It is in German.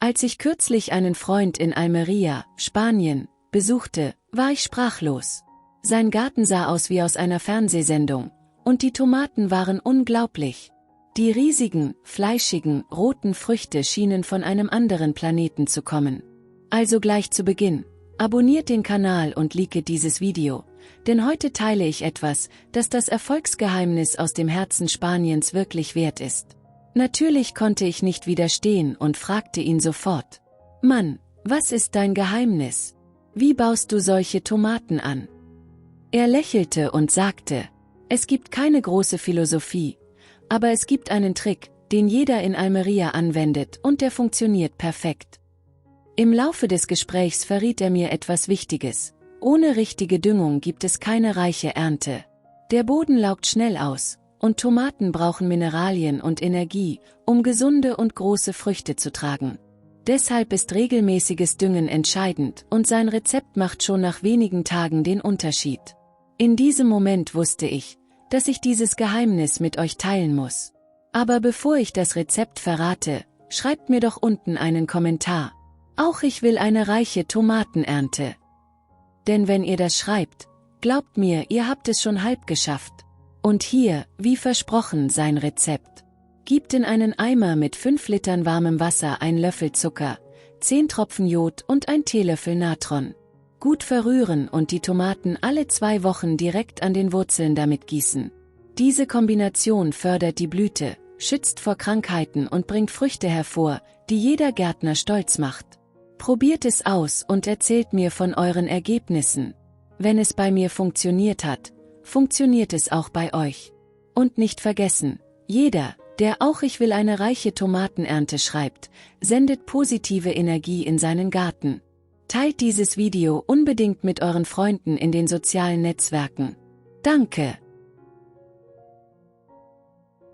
Als ich kürzlich einen Freund in Almería, Spanien, besuchte, war ich sprachlos. Sein Garten sah aus wie aus einer Fernsehsendung, und die Tomaten waren unglaublich. Die riesigen, fleischigen, roten Früchte schienen von einem anderen Planeten zu kommen. Also gleich zu Beginn, abonniert den Kanal und liket dieses Video, denn heute teile ich etwas, das das Erfolgsgeheimnis aus dem Herzen Spaniens wirklich wert ist. Natürlich konnte ich nicht widerstehen und fragte ihn sofort: Mann, was ist dein Geheimnis? Wie baust du solche Tomaten an? Er lächelte und sagte: Es gibt keine große Philosophie, aber es gibt einen Trick, den jeder in Almería anwendet und der funktioniert perfekt. Im Laufe des Gesprächs verriet er mir etwas Wichtiges: Ohne richtige Düngung gibt es keine reiche Ernte. Der Boden laugt schnell aus, und Tomaten brauchen Mineralien und Energie, um gesunde und große Früchte zu tragen. Deshalb ist regelmäßiges Düngen entscheidend und sein Rezept macht schon nach wenigen Tagen den Unterschied. In diesem Moment wusste ich, dass ich dieses Geheimnis mit euch teilen muss. Aber bevor ich das Rezept verrate, schreibt mir doch unten einen Kommentar. Auch ich will eine reiche Tomatenernte. Denn wenn ihr das schreibt, glaubt mir, ihr habt es schon halb geschafft. Und hier, wie versprochen, sein Rezept. Gebt in einen Eimer mit 5 Litern warmem Wasser 1 Löffel Zucker, 10 Tropfen Jod und 1 Teelöffel Natron. Gut verrühren und die Tomaten alle 2 Wochen direkt an den Wurzeln damit gießen. Diese Kombination fördert die Blüte, schützt vor Krankheiten und bringt Früchte hervor, die jeder Gärtner stolz macht. Probiert es aus und erzählt mir von euren Ergebnissen. Wenn es bei mir funktioniert hat, funktioniert es auch bei euch. Und nicht vergessen, jeder, der auch ich will eine reiche Tomatenernte schreibt, sendet positive Energie in seinen Garten. Teilt dieses Video unbedingt mit euren Freunden in den sozialen Netzwerken. Danke!